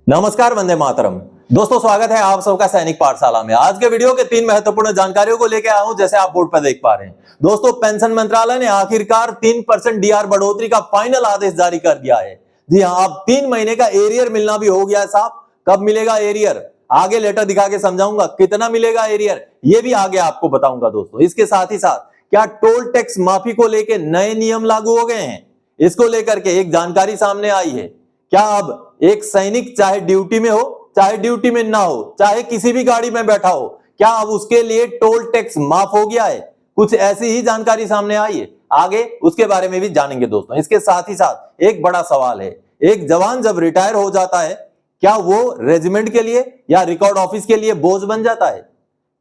नमस्कार, वंदे मातरम। दोस्तों, स्वागत है आप सबका सैनिक पाठशाला में। आज के वीडियो के 3 महत्वपूर्ण जानकारियों को लेकर आया हूं, जैसे आप बोर्ड पर देख पा रहे हैं। दोस्तों, पेंशन मंत्रालय ने आखिरकार 3% डीआर बढ़ोतरी का फाइनल आदेश जारी कर दिया है। जी हां, अब 3 महीने का एरियर मिलना भी हो गया है साहब। कब मिलेगा एरियर, आगे लेटर दिखा के समझाऊंगा। कितना मिलेगा एरियर, ये भी आगे आपको बताऊंगा दोस्तों। इसके साथ ही साथ क्या टोल टैक्स माफी को लेकर नए नियम लागू हो गए हैं, इसको लेकर के एक जानकारी सामने आई है। क्या अब एक सैनिक चाहे ड्यूटी में हो, चाहे ड्यूटी में ना हो, चाहे किसी भी गाड़ी में बैठा हो, क्या अब उसके लिए टोल टैक्स माफ हो गया है? कुछ ऐसी ही जानकारी सामने आई है, आगे उसके बारे में भी जानेंगे दोस्तों। इसके साथ ही साथ एक बड़ा सवाल है, एक जवान जब रिटायर हो जाता है, क्या वो रेजिमेंट के लिए या रिकॉर्ड ऑफिस के लिए बोझ बन जाता है?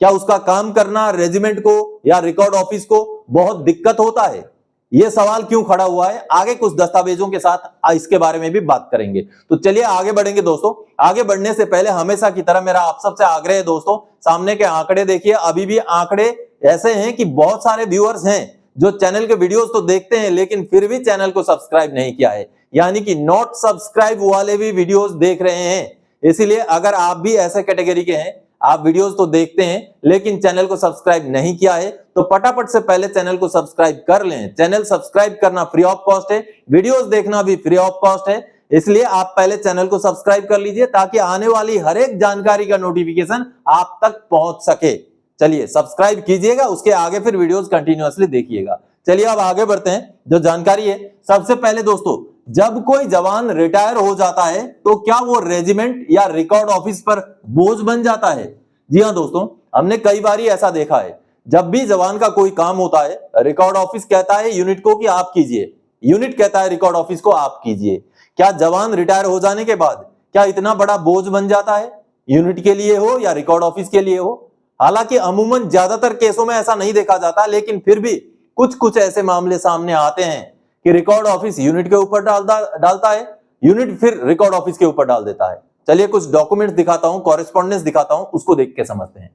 क्या उसका काम करना रेजिमेंट को या रिकॉर्ड ऑफिस को बहुत दिक्कत होता है? यह सवाल क्यों खड़ा हुआ है, आगे कुछ दस्तावेजों के साथ इसके बारे में भी बात करेंगे। तो चलिए आगे बढ़ेंगे दोस्तों। आगे बढ़ने से पहले हमेशा की तरह मेरा आप सबसे आग्रह है दोस्तों, सामने के आंकड़े देखिए। अभी भी आंकड़े ऐसे हैं कि बहुत सारे व्यूअर्स हैं जो चैनल के वीडियोस तो देखते हैं लेकिन फिर भी चैनल को सब्सक्राइब नहीं किया है, यानी कि नॉट सब्सक्राइब वाले भी वीडियोस देख रहे हैं। इसीलिए अगर आप भी ऐसे कैटेगरी के हैं, आप वीडियोस तो देखते हैं लेकिन चैनल को सब्सक्राइब नहीं किया है, तो फटाफट से पहले चैनल को सब्सक्राइब कर लें। चैनल सब्सक्राइब करना फ्री ऑफ कॉस्ट है, वीडियोस देखना भी फ्री ऑफ कॉस्ट है। इसलिए आप पहले चैनल को सब्सक्राइब कर लीजिए ताकि आने वाली हर एक जानकारी का नोटिफिकेशन आप तक पहुंच सके। चलिए सब्सक्राइब कीजिएगा, उसके आगे फिर वीडियोस कंटिन्यूअसली देखिएगा। चलिए अब आगे बढ़ते हैं। जो जानकारी है, सबसे पहले दोस्तों, जब कोई जवान रिटायर हो जाता है तो क्या वो रेजिमेंट या रिकॉर्ड ऑफिस पर बोझ बन जाता है? जी हां दोस्तों, हमने कई बार ऐसा देखा है। जब भी जवान का कोई काम होता है, रिकॉर्ड ऑफिस कहता है यूनिट को कि आप कीजिए, यूनिट कहता है रिकॉर्ड ऑफिस को आप कीजिए। क्या जवान रिटायर हो जाने के बाद क्या इतना बड़ा बोझ बन जाता है, यूनिट के लिए हो या रिकॉर्ड ऑफिस के लिए हो? हालांकि अमूमन ज्यादातर केसों में ऐसा नहीं देखा जाता, लेकिन फिर भी कुछ कुछ ऐसे मामले सामने आते हैं कि रिकॉर्ड ऑफिस यूनिट के ऊपर डालता है, यूनिट फिर रिकॉर्ड ऑफिस के ऊपर डाल देता है। चलिए कुछ डॉक्यूमेंट्स दिखाता हूं, कॉरेस्पॉन्डेंस दिखाता हूं, उसको देख के समझते हैं।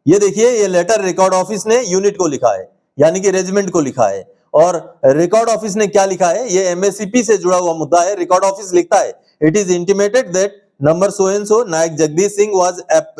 ये देखिए, ये लेटर रिकॉर्ड ऑफिस ने यूनिट को लिखा है, यानी कि रेजिमेंट को लिखा है। और रिकॉर्ड ऑफिस ने क्या लिखा है, ये एमएससीपी से जुड़ा हुआ मुद्दा है। रिकॉर्ड ऑफिस लिखता है, it is intimated that number so and so Nayak Jagdish Singh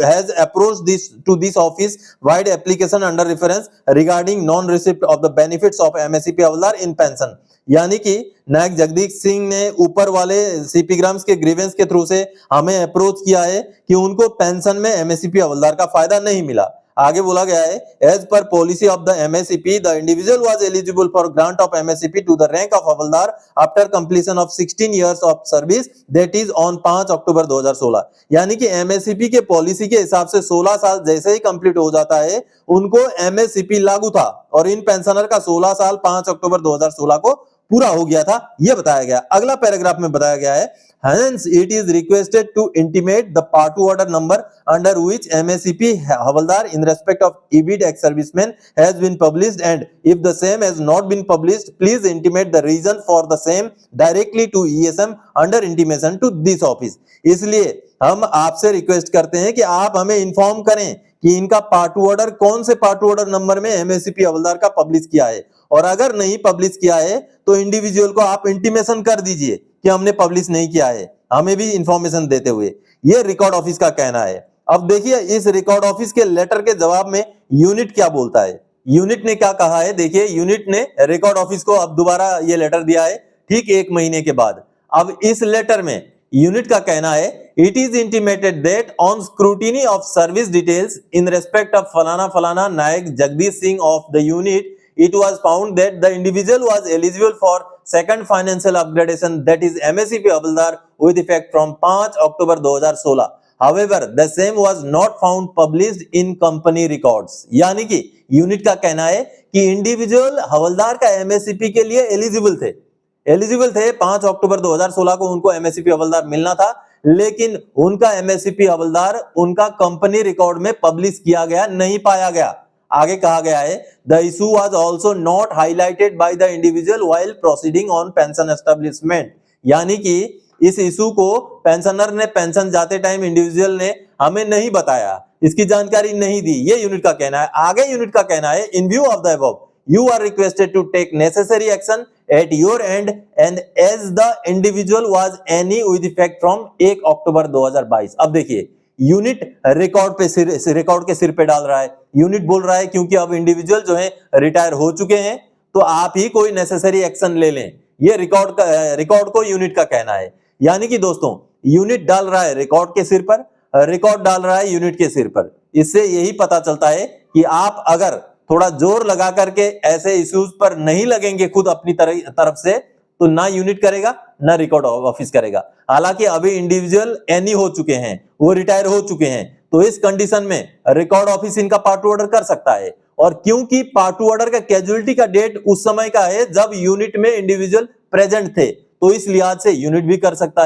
has approached this office wide application under reference regarding non receipt of the benefits of MSCP havildar in pension। यानी कि नायक जगदीश सिंह ने ऊपर वाले सीपीग्राम्स के grievance के through से हमें approach किया है कि उनको पेंशन में एमएससीपी हवलदार का फायदा नहीं मिला। आगे बोला गया है, as per policy of the MSCP the individual was eligible for grant of MSCP to the rank of havildar after completion of 16 years of service that is on 5 October 2016। यानी कि एमएससीपी के पॉलिसी के हिसाब से 16 साल जैसे ही कंप्लीट हो जाता है उनको एमएससीपी लागू था, और इन पेंशनर का 16 साल 5 अक्टूबर 2016 को पूरा हो गया था, यह बताया गया। अगला पैराग्राफ में बताया गया है, hence it is requested to intimate the part 2 order number under which MSCP Havaldar in respect of EBID ex-serviceman has been published, and if the same has not been published, please intimate the reason for the same directly to ESM under intimation to this office। इसलिए हम आपसे request करते हैं कि आप हमें inform करें कि इनका पार्ट 2 ऑर्डर कौन से पार्ट 2 ऑर्डर नंबर में एमएससीपी हवलदार का पब्लिश किया है, और अगर नहीं पब्लिश किया है तो इंडिविजुअल को आप इंटीमेशन कर दीजिए कि हमने पब्लिश नहीं किया है, हमें भी इंफॉर्मेशन देते हुए। यह रिकॉर्ड ऑफिस का कहना है। अब देखिए इस रिकॉर्ड ऑफिस के लेटर के जवाब में यूनिट क्या बोलता है। यूनिट ने क्या कहा है, देखिए यूनिट ने रिकॉर्ड ऑफिस को अब दोबारा ये लेटर दिया है, ठीक 1 महीने के बाद। अब इस लेटर में यूनिट का कहना है, it is intimated that on scrutiny of service details in respect of फलाना फलाना Naik Jagdish Singh of the unit, it was found that the individual was eligible for second financial upgradation, that is MSCP Havaldar, with effect from 5 October 2016। However, the same was not found published in company records। यानी कि unit का कहना है कि individual हवलदार का MSCP के लिए eligible थे 5 अक्टूबर 2016 को उनको एमएससीपी हवलदार मिलना था, लेकिन उनका एमएससीपी हवलदार उनका कंपनी रिकॉर्ड में पब्लिश किया गया नहीं पाया गया। आगे कहा गया है, the issue was also not highlighted by the individual while proceeding on pension establishment. यानी कि इस इशू को पेंशनर ने पेंशन जाते टाइम इंडिविजुअल ने हमें नहीं बताया, इसकी जानकारी नहीं दी, ये यूनिट का कहना है। आगे यूनिट का कहना है, in view of the above you are requested to take necessary action at your end and as the individual was any with effect from 1 अक्टूबर 2022। अब देखिए यूनिट रिकॉर्ड के सिर पे डाल रहा है। यूनिट बोल रहा है क्योंकि अब इंडिविजुअल जो है रिटायर हो चुके हैं तो आप ही कोई नेसेसरी एक्शन ले लें, ये रिकॉर्ड को यूनिट का कहना है। यानी कि दोस्तों यूनिट डाल रहा है रिकॉर्ड के सिर पर, रिकॉर्ड डाल रहा है यूनिट के सिर पर। इससे यही पता चलता है कि आप अगर थोड़ा जोर लगा करके ऐसे इश्यूज पर नहीं लगेंगे खुद अपनी तरफ से तो ना यूनिट करेगा ना रिकॉर्ड ऑफिस करेगा। हालांकि अभी इंडिविजुअल एनी हो चुके हैं, वो रिटायर हो चुके हैं, तो इस कंडीशन में रिकॉर्ड ऑफिस इनका पार्ट टू ऑर्डर कर सकता है। और क्योंकि पार्ट टू ऑर्डर का कैजुअलिटी का डेट उस समय का है जब यूनिट में इंडिविजुअल प्रेजेंट थे, तो इस लिहाज से यूनिट भी कर सकता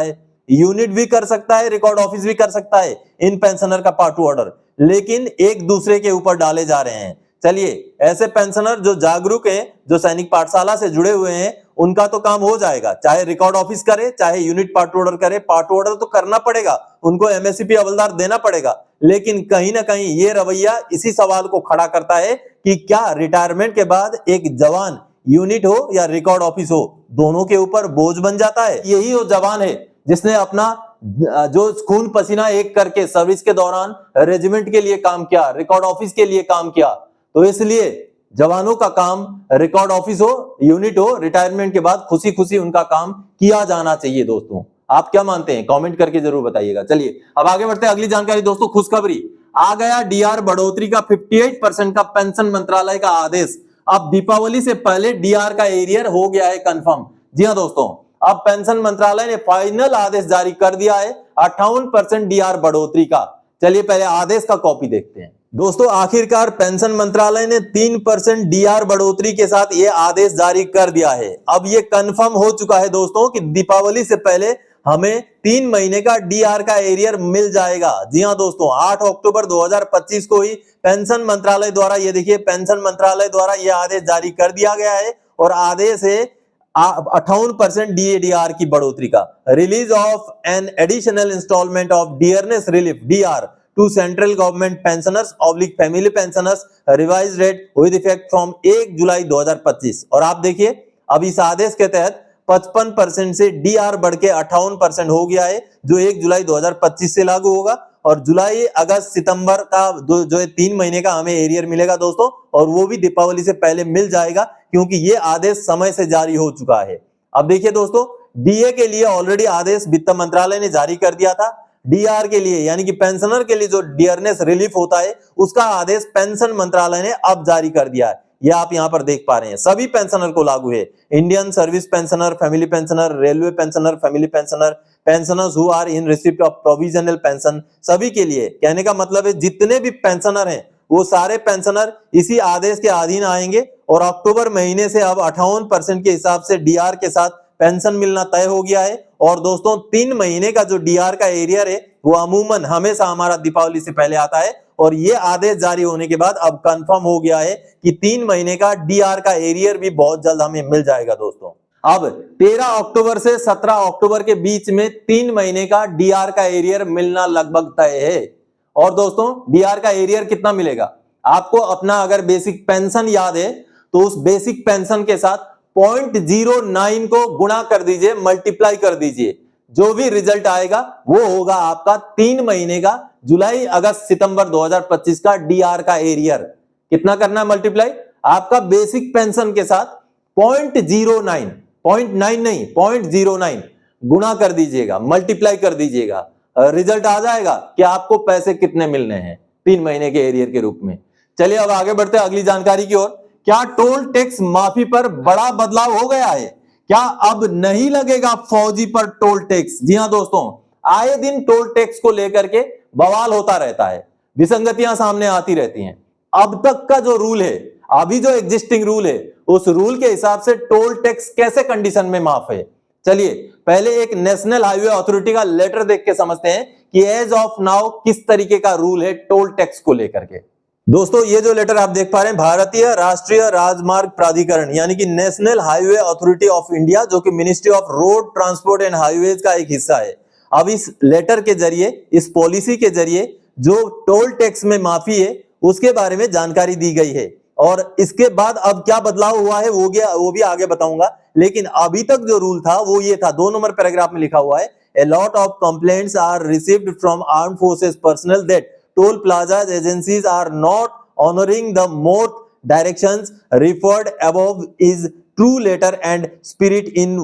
है, रिकॉर्ड ऑफिस भी कर सकता है इन पेंशनर का पार्ट टू ऑर्डर, लेकिन एक दूसरे के ऊपर डाले जा रहे हैं। चलिए ऐसे पेंशनर जो जागरूक हैं, जो सैनिक पाठशाला से जुड़े हुए हैं, उनका तो काम हो जाएगा, चाहे रिकॉर्ड ऑफिस करे चाहे यूनिट पार्ट टू ऑर्डर करे। पार्ट टू ऑर्डर तो करना पड़ेगा, उनको एमएससीपी हवलदार देना पड़ेगा, लेकिन कहीं ना कहीं ये रवैया इसी सवाल को खड़ा करता है कि क्या रिटायरमेंट के बाद एक जवान यूनिट हो या रिकॉर्ड ऑफिस हो, दोनों के ऊपर बोझ बन जाता है। यही वो जवान है जिसने अपना जो खून पसीना एक करके सर्विस के दौरान रेजिमेंट के लिए काम किया, रिकॉर्ड ऑफिस के लिए काम किया। तो इसलिए जवानों का काम रिकॉर्ड ऑफिस हो, यूनिट हो, रिटायरमेंट के बाद खुशी खुशी उनका काम किया जाना चाहिए। दोस्तों आप क्या मानते हैं, कमेंट करके जरूर बताइएगा। चलिए अब आगे बढ़ते हैं, अगली जानकारी दोस्तों खुशखबरी आ गया डीआर बढ़ोतरी का 58% का पेंशन मंत्रालय का आदेश। अब दीपावली से पहले डीआर का एरियर हो गया है कंफर्म। जी हां दोस्तों, अब पेंशन मंत्रालय ने फाइनल आदेश जारी कर दिया है 58% डीआर बढ़ोतरी का। चलिए पहले आदेश का कॉपी देखते हैं। दोस्तों आखिरकार पेंशन मंत्रालय ने 3% डीआर बढ़ोतरी के साथ यह आदेश जारी कर दिया है। अब यह कंफर्म हो चुका है दोस्तों कि दीपावली से पहले हमें 3 महीने का डीआर का एरियर मिल जाएगा। जी हां दोस्तों, 8 अक्टूबर 2025 को ही पेंशन मंत्रालय द्वारा, ये देखिए पेंशन मंत्रालय द्वारा यह आदेश जारी कर दिया गया है और आदेश है 58% डीएडीआर की बढ़ोतरी का। Release of an additional installment of dearness relief DR to central government pensioners oblique family pensioners revise rate with effect from 1 July 2025। और आप देखिए अब इस आदेश के तहत 55% से डीआर बढ़ के 58% हो गया है, जो 1 जुलाई 2025 से लागू होगा। और जुलाई अगस्त सितंबर का जो 3 महीने का हमें एरियर मिलेगा दोस्तों, और वो भी दीपावली से पहले मिल जाएगा क्योंकि ये आदेश समय से जारी हो चुका है। अब देखिए दोस्तों, डीए के लिए ऑलरेडी आदेश वित्त मंत्रालय ने जारी कर दिया था। डीआर के लिए यानी कि पेंशनर के लिए जो डियरनेस रिलीफ होता है उसका आदेश पेंशन मंत्रालय ने अब जारी कर दिया है। यह आप यहां पर देख पा रहे हैं, सभी पेंशनर को लागू है। Indian service pensioner, family pensioner, railway pensioner, family pensioner, pensioners who are in receipt of provisional pension, सभी के लिए। कहने का मतलब है जितने भी पेंशनर हैं वो सारे पेंशनर इसी आदेश के अधीन आएंगे और अक्टूबर महीने से अब 58% के हिसाब से डीआर के साथ पेंशन मिलना तय हो गया है। और दोस्तों 3 महीने का जो डीआर का एरियर है वो अमूमन हमेशा हमारा दीपावली से पहले आता है, और ये आदेश जारी होने के बाद अब कंफर्म हो गया है कि 3 महीने का डीआर का एरियर भी बहुत जल्द हमें मिल जाएगा दोस्तों। अब 13 अक्टूबर से 17 अक्टूबर के बीच में 3 महीने का डीआर का एरियर मिलना लगभग तय है। और दोस्तों डीआर का एरियर कितना मिलेगा आपको, अपना अगर बेसिक पेंशन याद है तो उस बेसिक पेंशन के साथ 0.09 को गुणा कर दीजिए, मल्टीप्लाई कर दीजिए, जो भी रिजल्ट आएगा वो होगा आपका 3 महीने का जुलाई अगस्त सितंबर 2025 का डीआर का एरियर। कितना करना है मल्टीप्लाई, आपका बेसिक पेंशन के साथ 0.09 नहीं 0.09 गुणा कर दीजिएगा, मल्टीप्लाई कर दीजिएगा, रिजल्ट आ जाएगा कि आपको पैसे कितने मिलने हैं 3 महीने के एरियर के रूप में। चलिए अब आगे बढ़ते हैं अगली जानकारी की ओर। क्या टोल टैक्स माफी पर बड़ा बदलाव हो गया है? क्या अब नहीं लगेगा फौजी पर टोल टैक्स? जी हां दोस्तों, आए दिन टोल टैक्स को लेकर के बवाल होता रहता है, विसंगतियां सामने आती रहती हैं। अब तक का जो रूल है, अभी जो एग्जिस्टिंग रूल है, उस रूल के हिसाब से टोल टैक्स कैसे कंडीशन में माफ है। चलिए पहले एक नेशनल हाईवे अथॉरिटी का लेटर देख के समझते हैं कि एज ऑफ नाउ किस तरीके का रूल है टोल टैक्स को लेकर के। दोस्तों ये जो लेटर आप देख पा रहे हैं, भारतीय राष्ट्रीय राजमार्ग प्राधिकरण यानी कि national highway authority of India, जो कि ministry of road transport and highways का एक हिस्सा है। अब इस लेटर के जरिए, इस पॉलिसी के जरिए जो टोल टैक्स में माफी है उसके बारे में जानकारी दी गई है। और इसके बाद अब क्या बदलाव हुआ है वो भी आगे बताऊंगा। लेकिन अभी तक जो रूल था वो ये था, 2 नंबर पैराग्राफ में लिखा हुआ है, a lot of complaints are received from armed forces personnel that toll plaza agencies are not honoring the more directions referred above is true letter and spirit in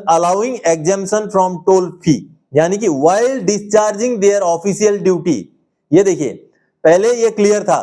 allowing exemption from toll fee, यानी कि while discharging their official duty। ये देखिए, पहले ये clear था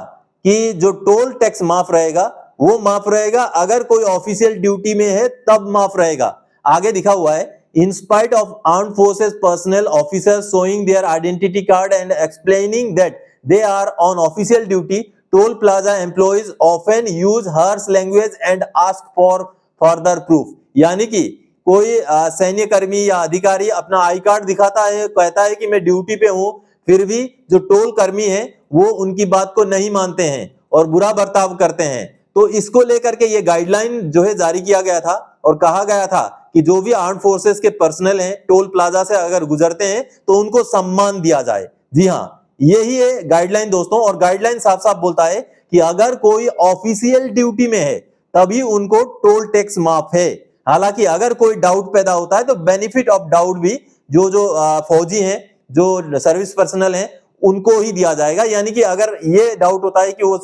कि जो toll tax माफ रहेगा वो माफ रहेगा अगर कोई ऑफिशियल ड्यूटी में है तब माफ रहेगा। आगे लिखा हुआ है, in spite of armed forces personnel officers showing their identity card and explaining that they are on official duty, toll plaza employees often use harsh language and ask for further proof। यानी कि कोई सैन्य कर्मी या अधिकारी अपना I card दिखाता है, कहता है कि मैं ड्यूटी पे हूं, फिर भी जो टोल कर्मी है वो उनकी बात को नहीं मानते हैं और बुरा बर्ताव करते हैं। तो इसको लेकर के ये गाइडलाइन जो है जारी किया गया था और कहा गया था कि जो भी आर्म फोर्सेस के पर्सनल हैं टोल प्लाजा से अगर गुजरते हैं तो उनको सम्मान दिया जाए। जी हाँ, यही है गाइडलाइन दोस्तों। और गाइडलाइन साफ साफ बोलता है कि अगर कोई ऑफिशियल ड्यूटी में है तभी उनको टोल टैक्स माफ है। हालांकि अगर कोई डाउट पैदा होता है तो बेनिफिट ऑफ डाउट भी जो फौजी हैं, जो सर्विस पर्सनल हैं, उनको ही दिया जाएगा। यानी कि अगर ये डाउट होता है कि वो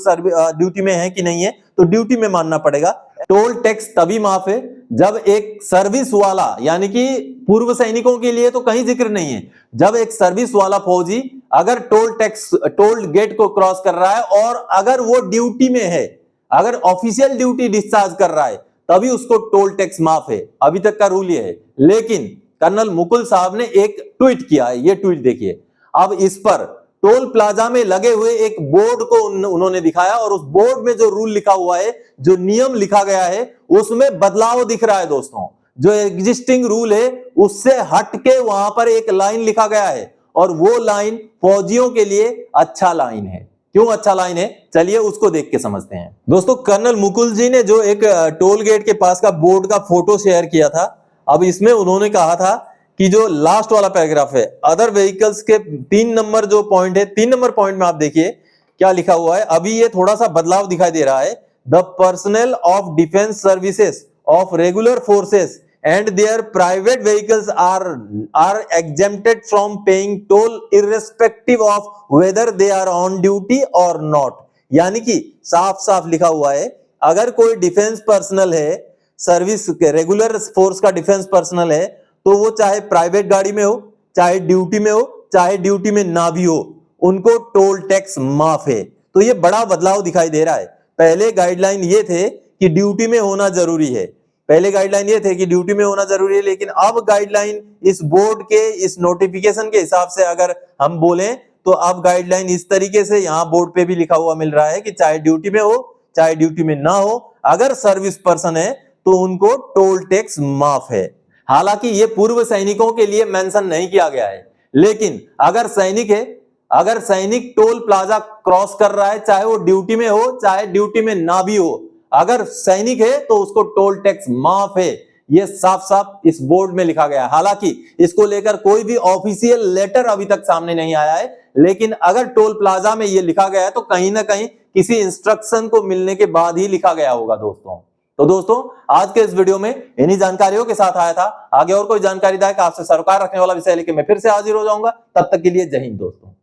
ड्यूटी में है कि नहीं है तो ड्यूटी में मानना पड़ेगा। टोल टैक्स तभी माफ है जब एक सर्विस वाला, यानी कि पूर्व सैनिकों के लिए तो कहीं जिक्र नहीं है, जब एक सर्विस वाला फौजी अगर टोल गेट को क्रॉस कर रहा है और अगर वो ड्यूटी में है, अगर ऑफिशियल ड्यूटी डिस्चार्ज कर रहा है तभी उसको टोल टैक्स माफ है। अभी तक का रूल ये है। लेकिन कर्नल मुकुल साहब ने एक ट्वीट किया है, ये ट्वीट देखिए। अब इस पर टोल प्लाजा में लगे हुए एक बोर्ड को उन्होंने दिखाया और उस बोर्ड में जो रूल लिखा हुआ है, जो नियम लिखा गया है, उसमें बदलाव दिख रहा है दोस्तों। जो एग्जिस्टिंग रूल है उससे हट के वहां पर एक लाइन लिखा गया है और वो लाइन फौजियों के लिए अच्छा लाइन है। क्यों अच्छा लाइन है, चलिए उसको देख के समझते हैं। दोस्तों, कर्नल मुकुल जी ने जो एक टोल गेट के पास का बोर्ड का फोटो शेयर किया था, अब इसमें उन्होंने कहा था कि जो लास्ट वाला पैराग्राफ है, अदर व्हीकल्स के 3 नंबर जो पॉइंट है, 3 नंबर पॉइंट में आप देखिए क्या लिखा हुआ है। अभी ये थोड़ा सा बदलाव दिखाई दे रहा है। The personnel of defence services of regular forces and their private vehicles are exempted from paying toll irrespective of whether they are on duty और नॉट। यानी कि साफ साफ लिखा हुआ है, अगर कोई डिफेंस पर्सनल है, सर्विस रेगुलर फोर्स का डिफेंस पर्सनल है, तो वो चाहे प्राइवेट गाड़ी में हो, चाहे ड्यूटी में हो, चाहे ड्यूटी में ना भी हो, उनको टोल टैक्स माफ है। तो ये बड़ा बदलाव दिखाई दे रहा है। पहले गाइडलाइन ये थे कि ड्यूटी में होना जरूरी है, लेकिन अब गाइडलाइन इस बोर्ड के इस नोटिफिकेशन के हिसाब से अगर हम बोलें तो अब गाइडलाइन इस तरीके से यहाँ बोर्ड पे भी लिखा हुआ मिल रहा है कि चाहे ड्यूटी में हो चाहे ड्यूटी में ना हो, अगर सर्विस पर्सन है तो उनको टोल टैक्स माफ है। हालांकि ये पूर्व सैनिकों के लिए मेंशन नहीं किया गया है, लेकिन अगर सैनिक है, अगर सैनिक टोल प्लाजा क्रॉस कर रहा है, चाहे वो ड्यूटी में हो चाहे ड्यूटी में ना भी हो, अगर सैनिक है तो उसको टोल टैक्स माफ है। ये साफ साफ इस बोर्ड में लिखा गया है। हालांकि इसको लेकर कोई भी ऑफिशियल लेटर अभी तक सामने नहीं आया है, लेकिन अगर टोल प्लाजा में ये लिखा गया है तो कहीं ना कहीं किसी इंस्ट्रक्शन को मिलने के बाद ही लिखा गया होगा दोस्तों। तो दोस्तों, आज के इस वीडियो में इन्हीं जानकारियों के साथ आया था। आगे और कोई जानकारी दायक आपसे सरोकार रखने वाला विषय लेके मैं फिर से हाजिर हो जाऊंगा। तब तक के लिए जय हिंद दोस्तों।